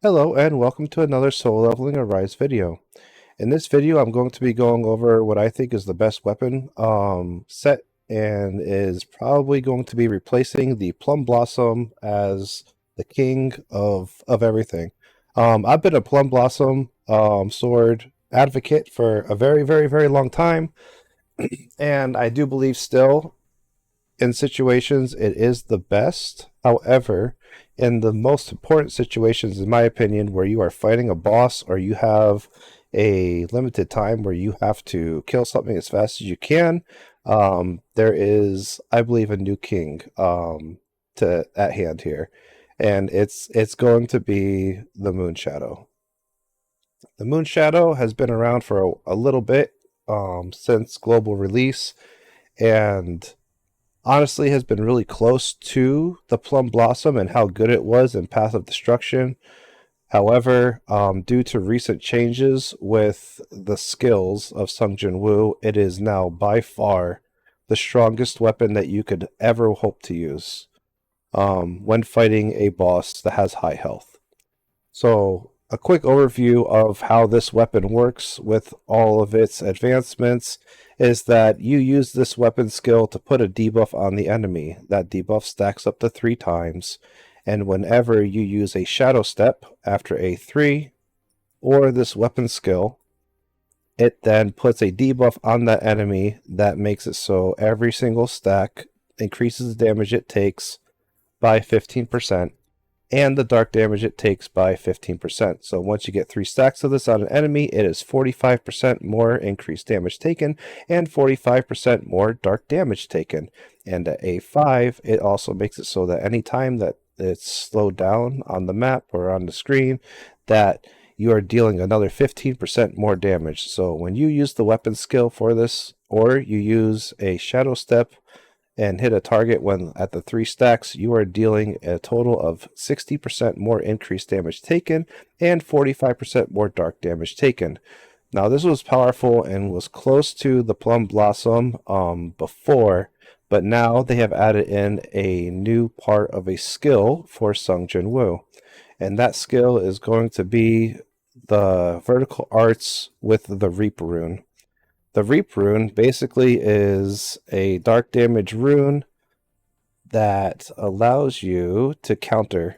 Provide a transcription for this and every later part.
Hello and welcome to another Soul Leveling Arise video. In this video I'm going to be going over what I think is the best weapon set, and is probably going to be replacing the Plum Blossom as the king of everything. I've been a Plum Blossom sword advocate for a very long time, and I do believe still in situations it is the best. However, in the most important situations, in my opinion, where you are fighting a boss or you have a limited time where you have to kill something as fast as you can, there is, I believe, a new king to at hand here, and it's going to be the Moon Shadow. The Moon Shadow has been around for a little bit, since global release, and honestly has been really close to the Plum Blossom and how good it was in Path of Destruction. However, due to recent changes with the skills of Sung Jin Woo, it is now by far the strongest weapon that you could ever hope to use when fighting a boss that has high health. So, a quick overview of how this weapon works with all of its advancements is that you use this weapon skill to put a debuff on the enemy. That debuff stacks up to 3 times, and whenever you use a Shadow Step after A3 or this weapon skill, it then puts a debuff on that enemy that makes it so every single stack increases the damage it takes by 15%, and the dark damage it takes by 15%. So once you get 3 stacks of this on an enemy, it is 45% more increased damage taken and 45% more dark damage taken. And at A5, it also makes it so that any time that it's slowed down on the map or on the screen, that you are dealing another 15% more damage. So when you use the weapon skill for this, or you use a Shadow Step and hit a target when at the 3 stacks, you are dealing a total of 60% more increased damage taken and 45% more dark damage taken. Now, this was powerful and was close to the Plum Blossom before, but now they have added in a new part of a skill for Sung Jin Woo, and that skill is going to be the vertical arts with the Reap rune. The Reap rune basically is a dark damage rune that allows you to counter.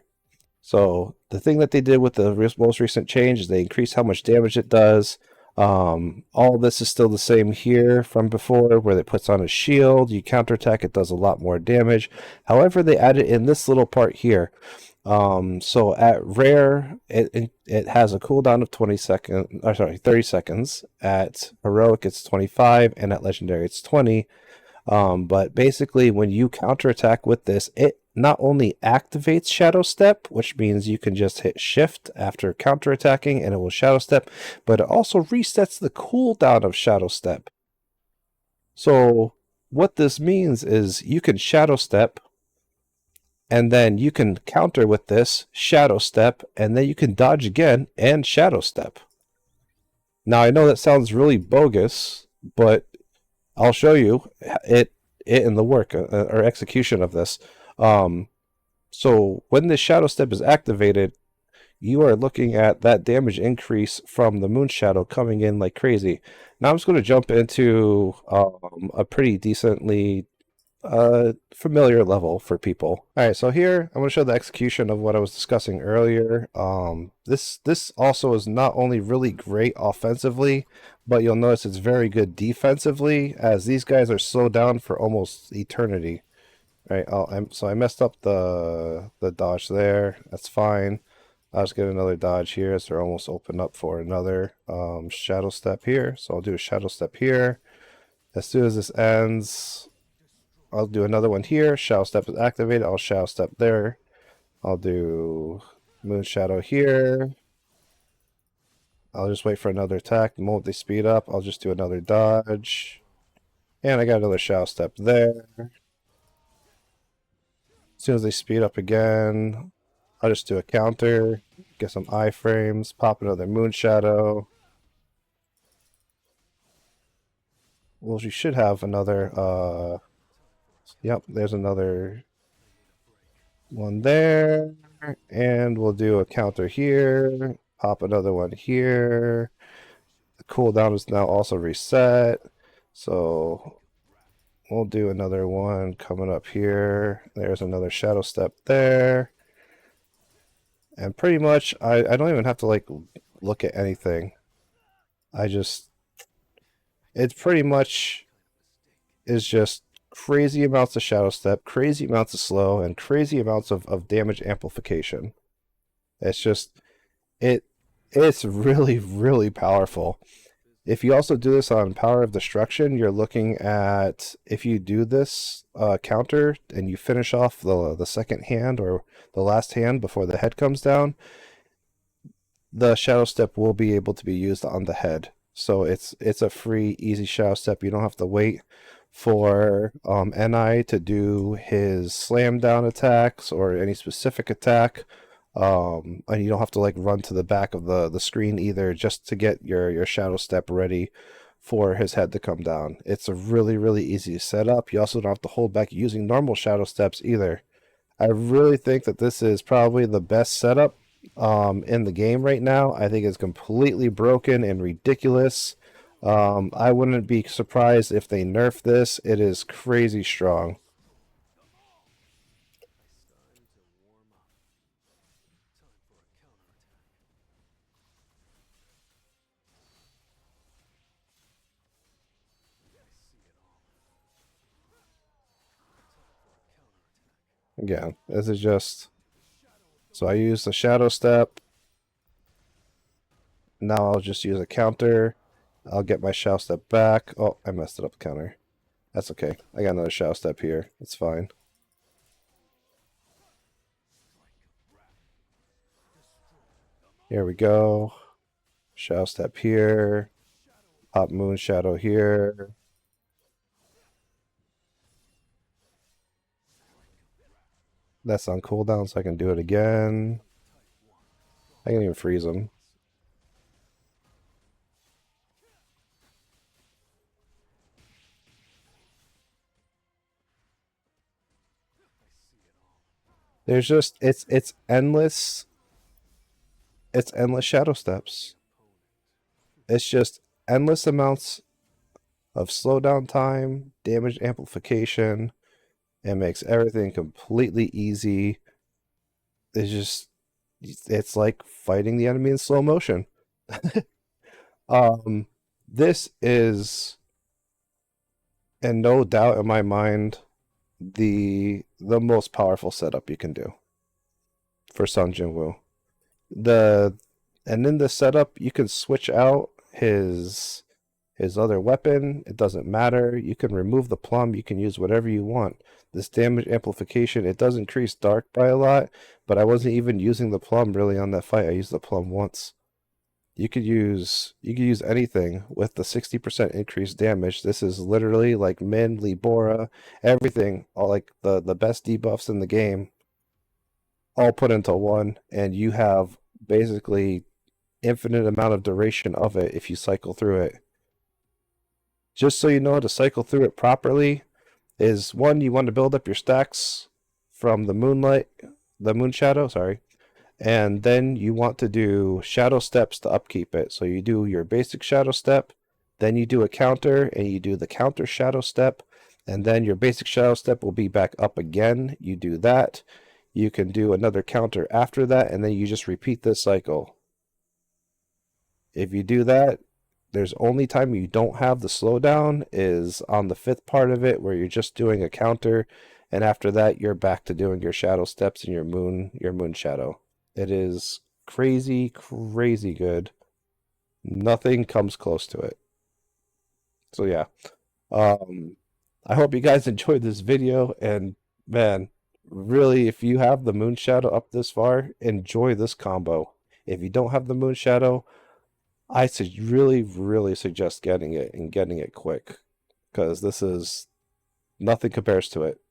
So the thing that they did with the most recent change is they increased how much damage it does. All this is still the same here from before, where it puts on a shield, you counterattack, it does a lot more damage. However, they added in this little part here. So at rare, it has a cooldown of 30 seconds. At heroic, it's 25, and at legendary, it's 20. But basically, when you counterattack with this, it not only activates Shadow Step, which means you can just hit Shift after counterattacking and it will Shadow Step, but it also resets the cooldown of Shadow Step. So what this means is you can Shadow Step, and then you can counter with this Shadow Step, and then you can dodge again and Shadow Step. Now I know that sounds really bogus, but I'll show you it in the work or execution of this. So when the Shadow Step is activated, you are looking at that damage increase from the Moon Shadow coming in like crazy. Now I'm just going to jump into a pretty decently familiar level for people. All right, so here I'm going to show the execution of what I was discussing earlier. This also is not only really great offensively, but you'll notice it's very good defensively, as these guys are slowed down for almost eternity. All right, so I messed up the dodge there. That's fine. I'll just get another dodge here as they're almost open up for another Shadow Step here. So I'll do a Shadow Step here. As soon as this ends, I'll do another one here. Shadow Step is activated. I'll Shadow Step there. I'll do Moon Shadow here. I'll just wait for another attack. The moment they speed up, I'll just do another dodge. And I got another Shadow Step there. As soon as they speed up again, I'll just do a counter. Get some iframes. Pop another Moon Shadow. Well, you should have another... Yep, there's another one there. and we'll do a counter here, pop another one here. The cooldown is now also reset, so we'll do another one coming up here. There's another shadow step there. And pretty much, I don't even have to like look at anything. It's pretty much is just crazy amounts of shadow step, crazy amounts of slow, and crazy amounts of damage amplification. It's just, it's really, really powerful. If you also do this on Power of Destruction, you're looking at, if you do this counter and you finish off the second hand or the last hand before the head comes down, the Shadow Step will be able to be used on the head. So it's a free, easy Shadow Step. You don't have to wait for NI to do his slam down attacks or any specific attack. And you don't have to like run to the back of the screen either just to get your shadow step ready for his head to come down. It's a really, really easy setup. You also don't have to hold back using normal shadow steps either. I really think that this is probably the best setup in the game right now. I think it's completely broken and ridiculous. I wouldn't be surprised if they nerf this. It is crazy strong. Again, this is just... So I use the shadow step. Now I'll just use a counter. I'll get my shadow step back. Oh, I messed it up, counter. That's okay. I got another shadow step here. It's fine. Here we go. Shadow step here. Pop moon shadow here. That's on cooldown, so I can do it again. I can even freeze them. There's just it's endless. It's endless shadow steps. It's just endless amounts of slowdown time, damage amplification. It makes everything completely easy. It's like fighting the enemy in slow motion. This is, and no doubt in my mind, the most powerful setup you can do for Sun Jinwoo. And in the setup you can switch out his other weapon. It doesn't matter. You can remove the plum. You can use whatever you want. This damage amplification, it does increase dark by a lot, but I wasn't even using the plum really on that fight. I used the plum once. You could use anything with the 60% increased damage. This is literally like Min, Libora, everything, all like the best debuffs in the game, all put into one, and you have basically infinite amount of duration of it if you cycle through it. Just so you know how to cycle through it properly is, one, you want to build up your stacks from the moon shadow, sorry. And then you want to do shadow steps to upkeep it. So you do your basic shadow step, then you do a counter, and you do the counter shadow step, and then your basic shadow step will be back up again. You do that. You can do another counter after that, and then you just repeat this cycle. If you do that, there's only time you don't have the slowdown is on the fifth part of it, where you're just doing a counter, and after that you're back to doing your shadow steps and your moon shadow. It is crazy, crazy good. Nothing comes close to it. So yeah, I hope you guys enjoyed this video, and man, really, if you have the moon shadow up this far, enjoy this combo. If you don't have the moon shadow, I really, really suggest getting it, and getting it quick, because this is, nothing compares to it.